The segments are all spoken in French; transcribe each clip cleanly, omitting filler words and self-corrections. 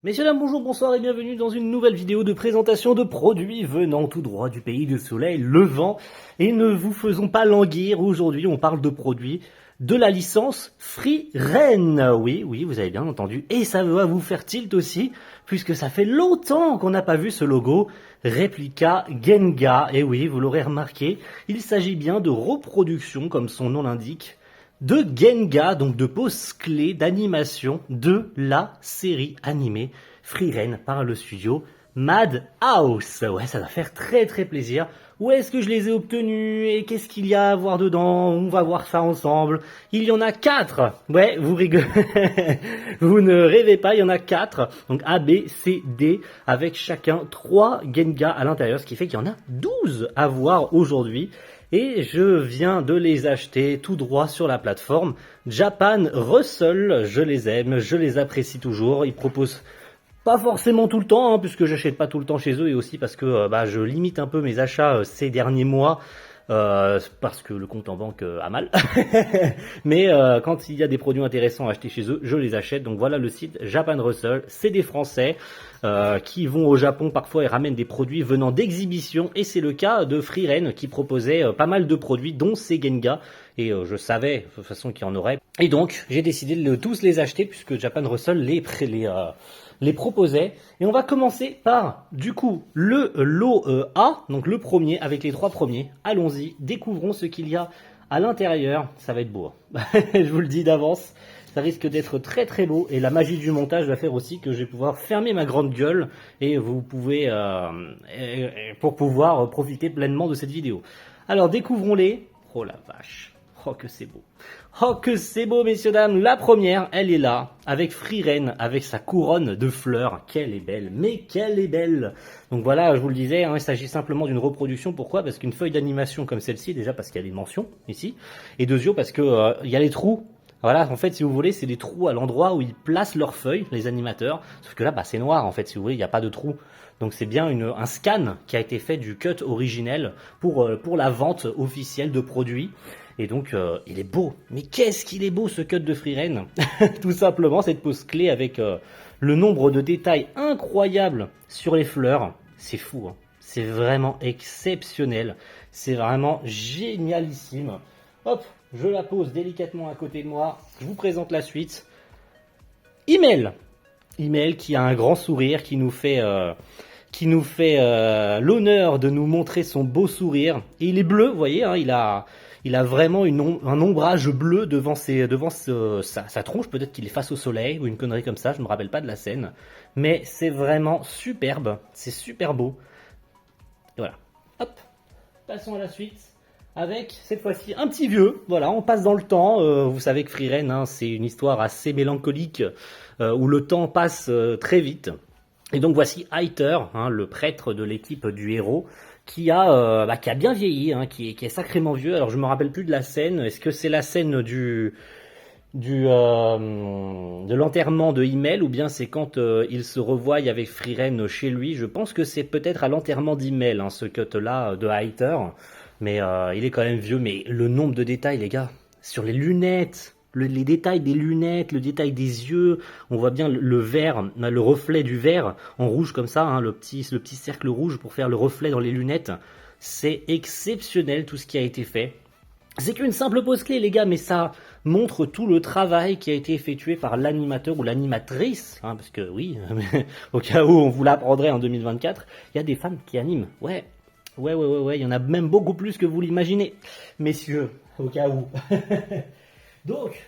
Messieurs, dames, bonjour, bonsoir et bienvenue dans une nouvelle vidéo de présentation de produits venant tout droit du pays du soleil levant. Et ne vous faisons pas languir, aujourd'hui on parle de produits de la licence Frieren. Oui, vous avez bien entendu. Et ça va vous faire tilt aussi, puisque ça fait longtemps qu'on n'a pas vu ce logo Réplica Genga. Et oui, vous l'aurez remarqué, il s'agit bien de reproduction, comme son nom l'indique, de Genga, donc de pose clé d'animation de la série animée Frieren par le studio Madhouse. Ouais, ça va faire très plaisir. Où est-ce que je les ai obtenus et qu'est-ce qu'il y a à voir dedans? On va voir ça ensemble. Il y en a 4. Ouais, vous rigolez. Vous ne rêvez pas, il y en a 4. Donc A, B, C, D, avec chacun 3 Genga à l'intérieur, ce qui fait qu'il y en a 12 à voir aujourd'hui. Et je viens de les acheter tout droit sur la plateforme Japan Russell. Je les aime, je les apprécie toujours. Ils proposent pas forcément tout le temps, hein, puisque j'achète pas tout le temps chez eux, et aussi parce que je limite un peu mes achats ces derniers mois. Parce que le compte en banque a mal. Mais quand il y a des produits intéressants à acheter chez eux, je les achète. Donc voilà le site Japan Russell. C'est des Français qui vont au Japon parfois et ramènent des produits venant d'exhibitions. Et c'est le cas de Frieren qui proposait pas mal de produits, dont ces Genga. Et je savais de toute façon qu'il y en aurait. Et donc j'ai décidé de tous les acheter puisque Japan Russell les proposait. Et on va commencer par, du coup, le lot A, donc le premier, avec les 3 premiers. Allons-y, découvrons ce qu'il y a à l'intérieur. Ça va être beau, hein. Je vous le dis d'avance, ça risque d'être très beau. Et la magie du montage va faire aussi que je vais pouvoir fermer ma grande gueule et vous pouvez, pour pouvoir profiter pleinement de cette vidéo. Alors, découvrons-les. Oh la vache. Oh que c'est beau. Oh que c'est beau, messieurs, dames. La première, elle est là, avec Frieren, avec sa couronne de fleurs. Qu'elle est belle, mais qu'elle est belle. Donc voilà, je vous le disais, hein, il s'agit simplement d'une reproduction. Pourquoi? Parce qu'une feuille d'animation comme celle-ci, déjà parce qu'il y a des mentions ici, et deuxièmement parce que il y a les trous. Voilà, en fait, si vous voulez, c'est des trous à l'endroit où ils placent leurs feuilles, les animateurs. Sauf que là, c'est noir, en fait, si vous voulez, il n'y a pas de trous. Donc c'est bien un scan qui a été fait du cut originel pour la vente officielle de produits. Et donc, il est beau. Mais qu'est-ce qu'il est beau, ce cut de Frieren. Tout simplement, cette pose clé avec le nombre de détails incroyables sur les fleurs. C'est fou, hein. C'est vraiment exceptionnel. C'est vraiment génialissime. Hop, je la pose délicatement à côté de moi. Je vous présente la suite. Email. Email qui a un grand sourire, qui nous fait l'honneur de nous montrer son beau sourire. Et il est bleu, vous voyez, hein, il a vraiment un ombrage bleu devant sa tronche. Peut-être qu'il est face au soleil ou une connerie comme ça, je ne me rappelle pas de la scène. Mais c'est vraiment superbe, c'est super beau. Et voilà, hop, passons à la suite. Avec cette fois-ci un petit vieux, voilà, on passe dans le temps. Vous savez que Frieren, hein, c'est une histoire assez mélancolique où le temps passe très vite. Et donc voici Heiter, hein, le prêtre de l'équipe du héros, qui a bien vieilli, hein, qui est sacrément vieux. Alors je me rappelle plus de la scène. Est-ce que c'est la scène de l'enterrement de Himmel, ou bien c'est quand il se revoit avec Frieren chez lui? Je pense que c'est peut-être à l'enterrement d'Himmel, hein, ce cut-là de Heiter. Mais il est quand même vieux. Mais le nombre de détails, les gars, sur les lunettes, les détails des lunettes, le détail des yeux, on voit bien le verre, le reflet du verre en rouge comme ça, hein, le petit cercle rouge pour faire le reflet dans les lunettes. C'est exceptionnel tout ce qui a été fait. C'est qu'une simple pose clé, les gars, mais ça montre tout le travail qui a été effectué par l'animateur ou l'animatrice, hein, parce que oui, au cas où on vous l'apprendrait en 2024, il y a des femmes qui animent. Ouais, il y en a même beaucoup plus que vous l'imaginez, messieurs, au cas où. Donc,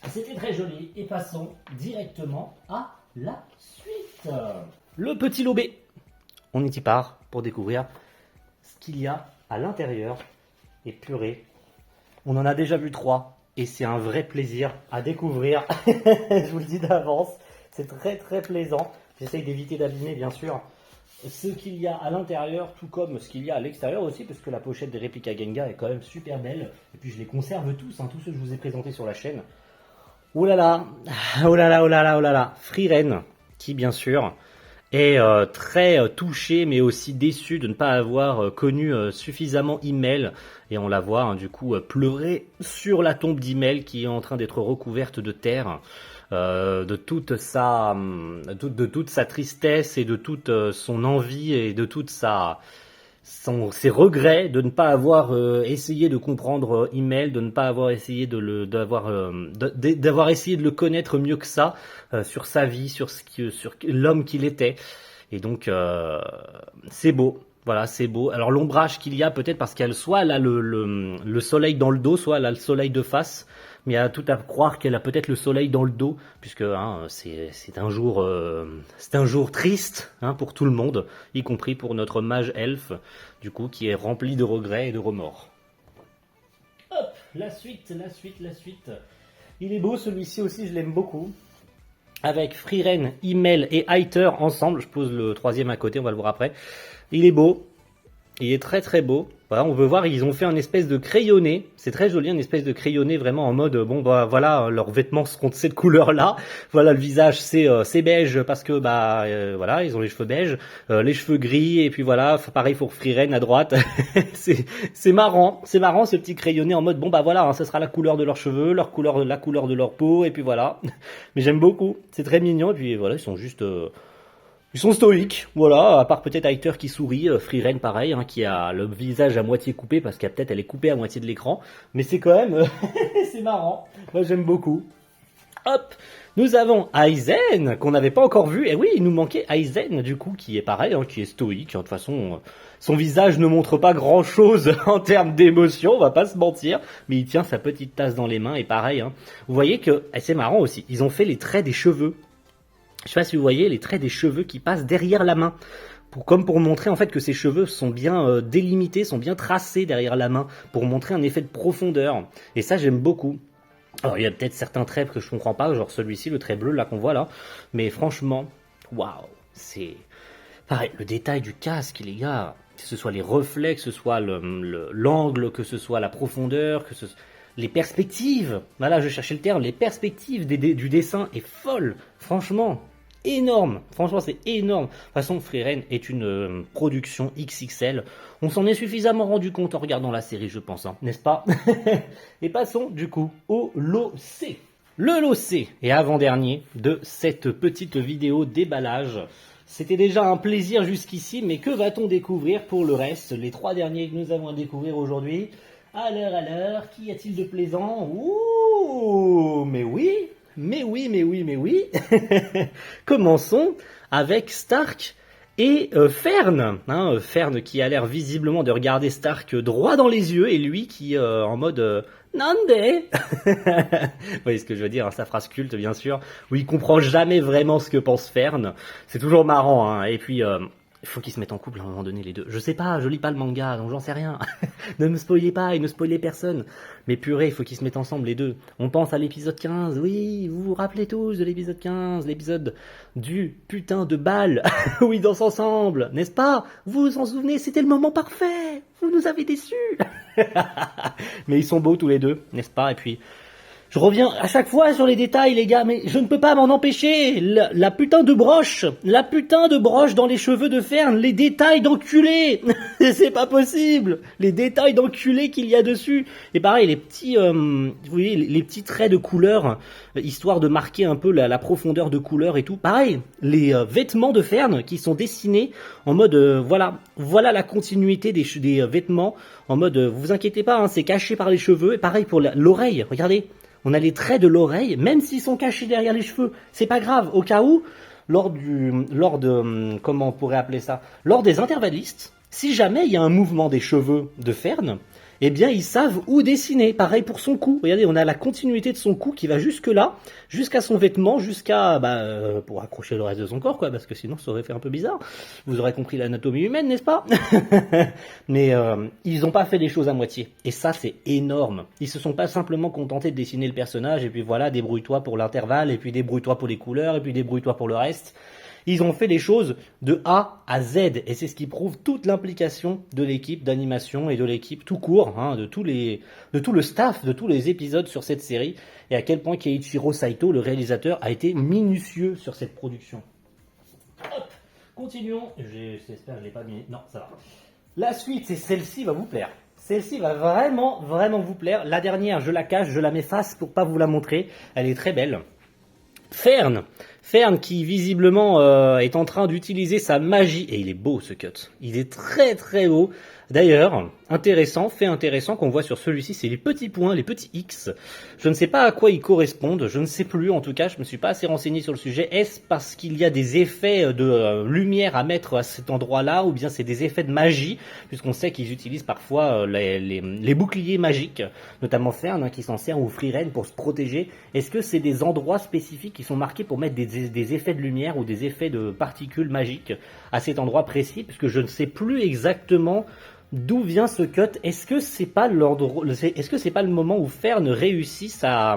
c'était très joli, et passons directement à la suite. Le petit lobé. On y part pour découvrir ce qu'il y a à l'intérieur. Et purée, on en a déjà vu 3, et c'est un vrai plaisir à découvrir. Je vous le dis d'avance, c'est très plaisant. J'essaye d'éviter d'abîmer, bien sûr, ce qu'il y a à l'intérieur, tout comme ce qu'il y a à l'extérieur aussi, parce que la pochette des Réplica Genga est quand même super belle. Et puis je les conserve tous, hein, tous ceux que je vous ai présentés sur la chaîne. Oh là là, oh là là, oh là là, oh là là. Frieren, qui bien sûr est très touché, mais aussi déçu de ne pas avoir connu suffisamment Himmel. Et on la voit, hein, du coup, pleurer sur la tombe d'Himmel qui est en train d'être recouverte de terre. de toute sa tristesse et de toute son envie et de toute ses regrets de ne pas avoir essayé de comprendre Himmel, de ne pas avoir essayé d'avoir essayé de le connaître mieux que ça sur sa vie, sur l'homme qu'il était. Et donc c'est beau. Voilà, c'est beau. Alors l'ombrage qu'il y a peut-être parce qu'elle soit elle a le soleil dans le dos, soit elle a le soleil de face. Mais il y a tout à croire qu'elle a peut-être le soleil dans le dos, puisque c'est un jour triste pour tout le monde, y compris pour notre mage elfe, du coup, qui est rempli de regrets et de remords. Hop, la suite. Il est beau celui-ci aussi, je l'aime beaucoup. Avec Frieren, Himmel et Heiter ensemble, je pose le troisième à côté, on va le voir après. Il est beau, il est très très beau. Voilà, on veut voir, ils ont fait un espèce de crayonné, c'est très joli, un espèce de crayonné vraiment en mode, bon bah voilà, leurs vêtements seront de cette couleur-là, voilà le visage c'est beige parce que voilà, ils ont les cheveux beige, les cheveux gris, et puis voilà, pareil pour Frieren à droite, c'est marrant ce petit crayonné en mode, bon bah voilà, ce sera la couleur de leurs cheveux, la couleur de leur peau, et puis voilà, mais j'aime beaucoup, c'est très mignon, et puis voilà, ils sont juste... Ils sont stoïques, voilà, à part peut-être Heiter qui sourit, Frieren pareil, qui a le visage à moitié coupé, parce qu'elle peut-être elle est coupée à moitié de l'écran, mais c'est quand même, c'est marrant, moi j'aime beaucoup. Hop, nous avons Aizen, qu'on n'avait pas encore vu, et oui, il nous manquait Aizen, du coup, qui est pareil, qui est stoïque, de toute façon, son visage ne montre pas grand-chose en termes d'émotion, on va pas se mentir, mais il tient sa petite tasse dans les mains, et pareil, vous voyez que, c'est marrant aussi, ils ont fait les traits des cheveux. Je sais pas si vous voyez les traits des cheveux qui passent derrière la main, comme pour montrer en fait que ces cheveux sont bien délimités, sont bien tracés derrière la main, pour montrer un effet de profondeur. Et ça j'aime beaucoup. Alors il y a peut-être certains traits que je comprends pas, genre celui-ci, le trait bleu là qu'on voit là, mais franchement, waouh, c'est pareil, le détail du casque les gars, que ce soit les reflets, que ce soit l'angle, que ce soit la profondeur, que ce soit... Les perspectives, voilà, je cherchais le terme, les perspectives du dessin est folle, franchement, énorme, franchement c'est énorme. De toute façon, Frieren est une production XXL, on s'en est suffisamment rendu compte en regardant la série, je pense, n'est-ce pas? Et passons du coup au LOC. Le LOC est avant-dernier de cette petite vidéo déballage. C'était déjà un plaisir jusqu'ici, mais que va-t-on découvrir pour le reste? Les 3 derniers que nous avons à découvrir aujourd'hui. Alors, qu'y a-t-il de plaisant? Ouh, mais oui. Commençons avec Stark et Fern. Fern qui a l'air visiblement de regarder Stark droit dans les yeux, et lui qui en mode Nande. Vous voyez ce que je veux dire, sa phrase culte bien sûr, où il comprend jamais vraiment ce que pense Fern. C'est toujours marrant, et puis... il faut qu'ils se mettent en couple à un moment donné les deux. Je sais pas, je lis pas le manga, donc j'en sais rien. Ne me spoilez pas et ne spoilez personne. Mais purée, il faut qu'ils se mettent ensemble les deux. On pense à l'épisode 15, oui, vous vous rappelez tous de l'épisode 15, l'épisode du putain de bal, où ils dansent ensemble, n'est-ce pas? Vous vous en souvenez, c'était le moment parfait. Vous nous avez déçus. Mais ils sont beaux tous les deux, n'est-ce pas? Et puis... je reviens à chaque fois sur les détails, les gars, mais je ne peux pas m'en empêcher. La putain de broche dans les cheveux de Fern, les détails d'enculé. C'est pas possible. Les détails d'enculé qu'il y a dessus. Et pareil, les petits, vous voyez, les petits traits de couleur, histoire de marquer un peu la profondeur de couleur et tout. Pareil, les vêtements de Fern qui sont dessinés en mode, voilà la continuité des vêtements. En mode, vous inquiétez pas, c'est caché par les cheveux. Et pareil pour l'oreille, regardez. On a les traits de l'oreille, même s'ils sont cachés derrière les cheveux, c'est pas grave. Au cas où, lors comment on pourrait appeler ça, lors des intervallistes, si jamais il y a un mouvement des cheveux de Fern, eh bien ils savent où dessiner. Pareil pour son cou. Regardez, on a la continuité de son cou qui va jusque là, jusqu'à son vêtement, jusqu'à pour accrocher le reste de son corps, quoi, parce que sinon ça aurait fait un peu bizarre. Vous aurez compris l'anatomie humaine, n'est-ce pas? Mais ils n'ont pas fait les choses à moitié. Et ça, c'est énorme. Ils se sont pas simplement contentés de dessiner le personnage, et puis voilà, débrouille-toi pour l'intervalle, et puis débrouille-toi pour les couleurs, et puis débrouille-toi pour le reste. Ils ont fait les choses de A à Z, et c'est ce qui prouve toute l'implication de l'équipe d'animation et de l'équipe tout court, de tout le staff, de tous les épisodes sur cette série, et à quel point Keiichiro Saito, le réalisateur, a été minutieux sur cette production. Hop, continuons. J'espère que je l'ai pas mis. Non, ça va. La suite, c'est celle-ci va vous plaire. Celle-ci va vraiment, vraiment vous plaire. La dernière, je la cache, je la mets face pour pas vous la montrer. Elle est très belle. Fern. Fern qui visiblement est en train d'utiliser sa magie. Et il est beau ce cut. Il est très très beau. D'ailleurs, fait intéressant qu'on voit sur celui-ci, c'est les petits points, les petits X. Je ne sais pas à quoi ils correspondent, je ne sais plus en tout cas, je me suis pas assez renseigné sur le sujet. Est-ce parce qu'il y a des effets de lumière à mettre à cet endroit-là, ou bien c'est des effets de magie, puisqu'on sait qu'ils utilisent parfois les boucliers magiques, notamment Fern qui s'en sert, ou Frieren pour se protéger. Est-ce que c'est des endroits spécifiques qui sont marqués pour mettre des effets de lumière ou des effets de particules magiques à cet endroit précis, puisque je ne sais plus exactement d'où vient ce cut. Est-ce que c'est pas le moment où Fern réussit sa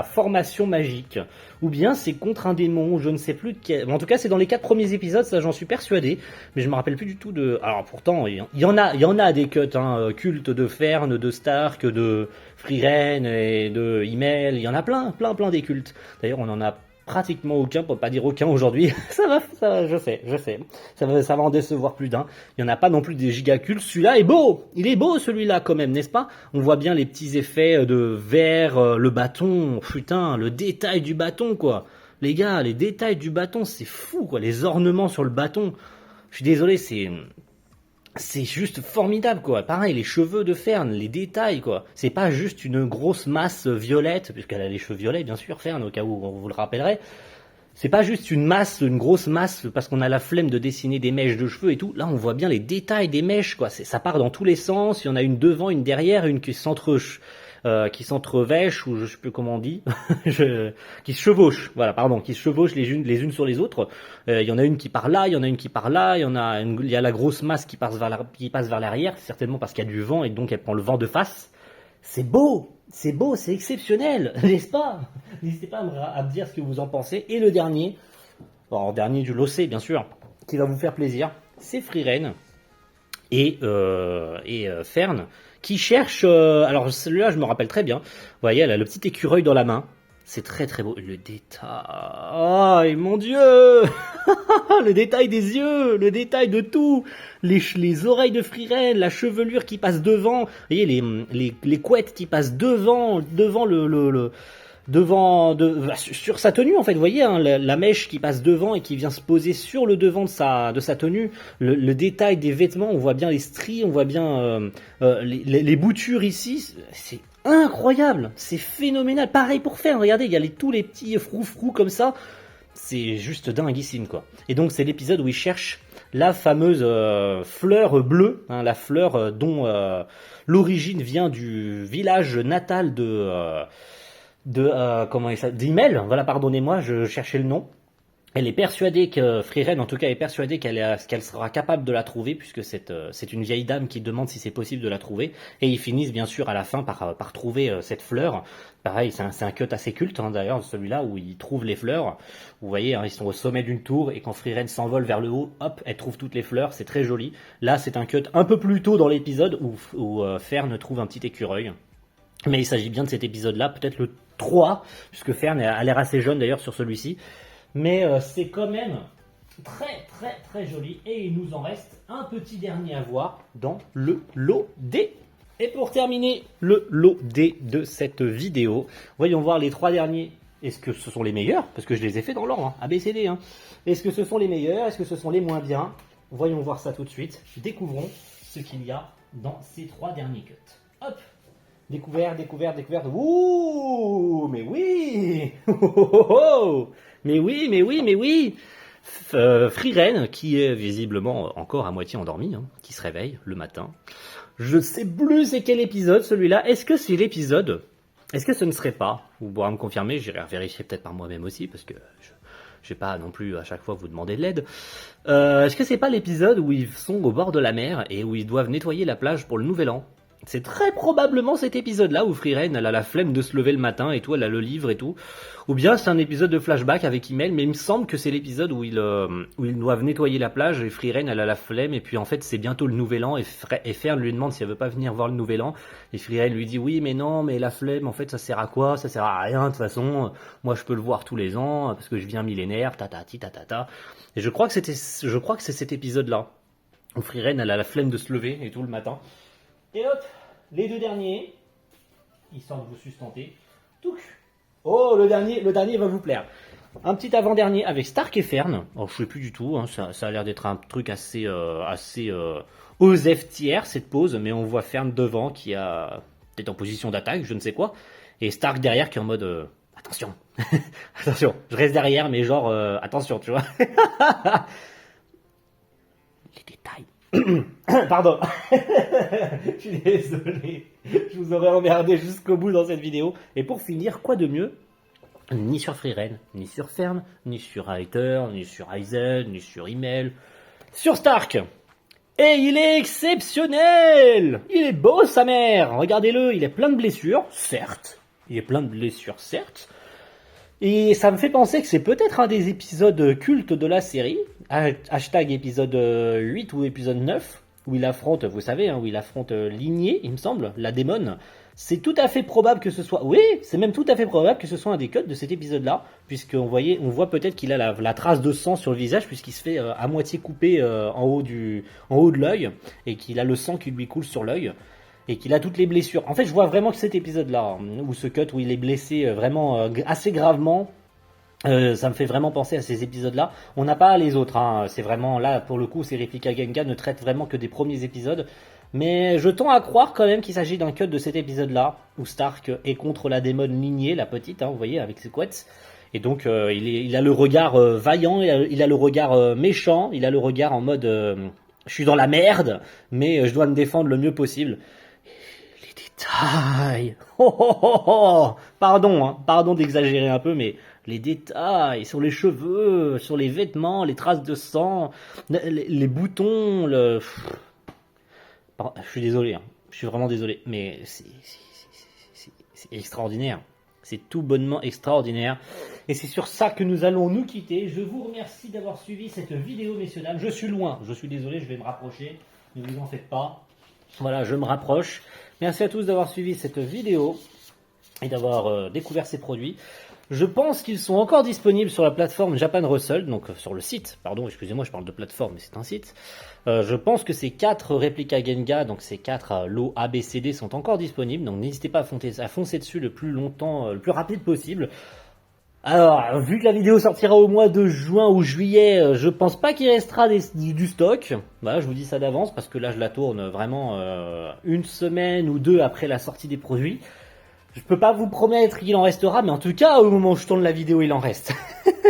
formation magique, ou bien c'est contre un démon, je ne sais plus en tout cas c'est dans les 4 premiers épisodes, ça j'en suis persuadé, mais je me rappelle plus du tout de. Alors pourtant il y en a des cuts cultes de Fern, de Stark, de Frieren et de Himmel, il y en a plein des cultes. D'ailleurs on en a pratiquement aucun, pour pas dire aucun aujourd'hui. ça va, je sais. Ça va en décevoir plus d'un. Il n'y en a pas non plus des gigacultes. Celui-là est beau. Il est beau celui-là quand même, n'est-ce pas? On voit bien les petits effets de vert, le bâton. Putain, le détail du bâton quoi. Les gars, les détails du bâton, c'est fou quoi. Les ornements sur le bâton. Je suis désolé, c'est juste formidable quoi. Pareil, les cheveux de Fern, les détails quoi. C'est pas juste une grosse masse violette, puisqu'elle a les cheveux violets bien sûr, Fern, au cas où on vous le rappellerait. C'est pas juste une grosse masse, parce qu'on a la flemme de dessiner des mèches de cheveux et tout. Là, on voit bien les détails des mèches quoi. Ça part dans tous les sens. Il y en a une devant, une derrière, une qui s'entrevêche, ou je sais plus comment on dit, qui se chevauche, voilà, pardon, qui se chevauche les unes sur les autres. Il y en a une qui part là, il y en a une qui part là, il y a la grosse masse qui passe vers l'arrière, certainement parce qu'il y a du vent et donc elle prend le vent de face. C'est beau, c'est exceptionnel, n'est-ce pas? N'hésitez pas à me dire ce que vous en pensez. Et le dernier, bon, dernier du Lossé bien sûr, qui va vous faire plaisir, c'est Frieren et Fern, qui cherche. Alors celui-là, je me rappelle très bien. Vous voyez, elle a le petit écureuil dans la main. C'est très très beau. Le détail. Oh mon Dieu. Le détail des yeux, le détail de tout. Les oreilles de Frieren, la chevelure qui passe devant. Vous voyez, les couettes qui passent devant sur sa tenue en fait, vous voyez la mèche qui passe devant et qui vient se poser sur le devant de sa tenue, le détail des vêtements, on voit bien les stries, on voit bien les boutures ici, c'est incroyable, c'est phénoménal. Pareil pour faire, regardez, il y a tous les petits froufrous comme ça, c'est juste dinguissime quoi. Et donc c'est l'épisode où il cherche la fameuse fleur bleue, la fleur dont l'origine vient du village natal d'Himmel, voilà, pardonnez-moi, je cherchais le nom. Elle est persuadée que Frieren, en tout cas, est persuadée qu'elle sera capable de la trouver, puisque c'est une vieille dame qui demande si c'est possible de la trouver. Et ils finissent bien sûr à la fin par trouver cette fleur. Pareil, c'est un cut assez culte d'ailleurs, celui-là où ils trouvent les fleurs. Vous voyez, ils sont au sommet d'une tour et quand Frieren s'envole vers le haut, hop, elle trouve toutes les fleurs. C'est très joli. Là, c'est un cut un peu plus tôt dans l'épisode où Fern trouve un petit écureuil. Mais il s'agit bien de cet épisode-là, peut-être le 3, puisque Fern a l'air assez jeune d'ailleurs sur celui-ci. Mais c'est quand même très très très joli. Et il nous en reste un petit dernier à voir dans le lot D. Et pour terminer le lot D de cette vidéo, voyons voir les 3 derniers. Est-ce que ce sont les meilleurs? Parce que je les ai fait dans l'ordre, A, B, C, D. Est-ce que ce sont les meilleurs? Est-ce que ce sont les moins bien? Voyons voir ça tout de suite. Découvrons ce qu'il y a dans ces 3 derniers cuts. Hop! Découvert. Ouh, mais oui. Mais oui. Frieren, qui est visiblement encore à moitié endormi, qui se réveille le matin. Je sais plus c'est quel épisode celui-là. Est-ce que c'est l'épisode? Est-ce que ce ne serait pas? Vous pourrez me confirmer, j'irai vérifier peut-être par moi-même aussi, parce que je vais pas non plus à chaque fois vous demander de l'aide. Est-ce que c'est pas l'épisode où ils sont au bord de la mer et où ils doivent nettoyer la plage pour le nouvel an? C'est très probablement cet épisode-là où Frieren, elle a la flemme de se lever le matin et tout, elle a le livre et tout. Ou bien c'est un épisode de flashback avec Himmel, mais il me semble que c'est l'épisode où ils doivent nettoyer la plage et Frieren, elle a la flemme. Et puis en fait, c'est bientôt le nouvel an et Fern lui demande si elle veut pas venir voir le nouvel an. Et Frieren lui dit oui, mais non, mais la flemme, en fait, ça sert à quoi? Ça sert à rien, de toute façon. Moi, je peux le voir tous les ans parce que je viens millénaire, tatati, tatata. Et je crois que c'est cet épisode-là où Frieren, elle a la flemme de se lever et tout le matin. Et hop, les 2 derniers, histoire de vous sustenter. Touc. Oh, le dernier va vous plaire. Un petit avant-dernier avec Stark et Fern. Alors, je sais plus du tout, hein, ça a l'air d'être un truc assez OSEF tiers, cette pose, mais on voit Fern devant qui a peut-être en position d'attaque, je ne sais quoi, et Stark derrière qui est en mode attention, attention, je reste derrière, mais genre attention, tu vois. Les détails. Pardon. Je suis désolé. Je vous aurais emmerdé jusqu'au bout dans cette vidéo. Et pour finir, quoi de mieux? Ni sur Freeren, ni sur Fern, ni sur Hayter, ni sur Aizen, ni sur Email. Sur Stark. Et il est exceptionnel! Il est beau, sa mère! Regardez-le, il est plein de blessures, certes. Il est plein de blessures, certes. Et ça me fait penser que c'est peut-être un des épisodes cultes de la série. Hashtag épisode 8 ou épisode 9, où il affronte, vous savez, hein, où il affronte Lignée, il me semble, la démone. C'est tout à fait probable que ce soit... Oui, c'est même tout à fait probable que ce soit un des cuts de cet épisode-là, puisqu'on voit peut-être qu'il a la trace de sang sur le visage, puisqu'il se fait à moitié couper en haut de l'œil, et qu'il a le sang qui lui coule sur l'œil, et qu'il a toutes les blessures. En fait, je vois vraiment que cet épisode-là, ou ce cut où il est blessé vraiment assez gravement, ça me fait vraiment penser à ces épisodes-là. On n'a pas les autres, hein. C'est vraiment là, pour le coup, ces Replica Genga ne traitent vraiment que des premiers épisodes. Mais je tends à croire quand même qu'il s'agit d'un cut de cet épisode-là, où Stark est contre la démone Lignée, la petite, hein, vous voyez, avec ses couettes. Et donc, il a le regard vaillant, il a le regard méchant, il a le regard en mode je suis dans la merde, mais je dois me défendre le mieux possible. Les détails. Oh, oh, oh, oh. Pardon, hein, pardon d'exagérer un peu, mais les détails sur les cheveux, sur les vêtements, les traces de sang, les boutons, je suis désolé, hein. Je suis vraiment désolé, mais c'est extraordinaire. C'est tout bonnement extraordinaire. Et c'est sur ça que nous allons nous quitter. Je vous remercie d'avoir suivi cette vidéo, messieurs, dames. Je suis loin, je suis désolé, je vais me rapprocher. Ne vous en faites pas. Voilà, je me rapproche. Merci à tous d'avoir suivi cette vidéo et d'avoir découvert ces produits. Je pense qu'ils sont encore disponibles sur la plateforme Japan Russell, donc sur le site, pardon, excusez-moi, je parle de plateforme, mais c'est un site. Je pense que ces 4 Replica Genga, donc ces 4 lots ABCD sont encore disponibles, donc n'hésitez pas à foncer dessus le plus longtemps, le plus rapide possible. Alors, vu que la vidéo sortira au mois de juin ou juillet, je pense pas qu'il restera du stock. Voilà, je vous dis ça d'avance, parce que là je la tourne vraiment une semaine ou deux après la sortie des produits. Je peux pas vous promettre qu'il en restera, mais en tout cas, au moment où je tourne la vidéo, il en reste.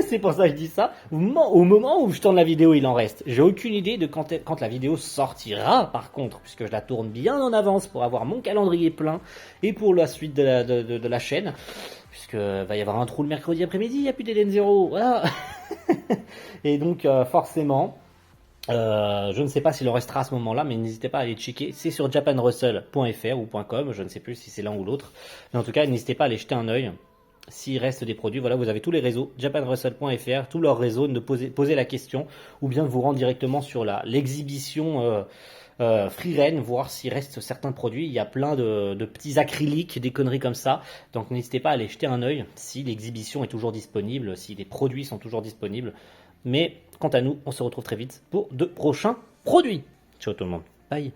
C'est pour ça que je dis ça. Au moment où je tourne la vidéo, il en reste. J'ai aucune idée de quand la vidéo sortira, par contre, puisque je la tourne bien en avance pour avoir mon calendrier plein et pour la suite de la chaîne. Puisque va y avoir un trou le mercredi après-midi, il n'y a plus d'Eden Zero. Voilà. Et donc, forcément... je ne sais pas s'il en restera à ce moment-là, mais n'hésitez pas à aller checker. C'est sur japanrussell.fr ou .com, je ne sais plus si c'est l'un ou l'autre. Mais en tout cas, n'hésitez pas à aller jeter un œil. S'il reste des produits, voilà, vous avez tous les réseaux, japanrussell.fr, tous leurs réseaux, posez la question, ou bien vous rendre directement sur l'exhibition Freeren, voir s'il reste certains produits. Il y a plein de petits acryliques, des conneries comme ça. Donc n'hésitez pas à aller jeter un œil si l'exhibition est toujours disponible, si les produits sont toujours disponibles. Mais quant à nous, on se retrouve très vite pour de prochains produits. Ciao tout le monde. Bye.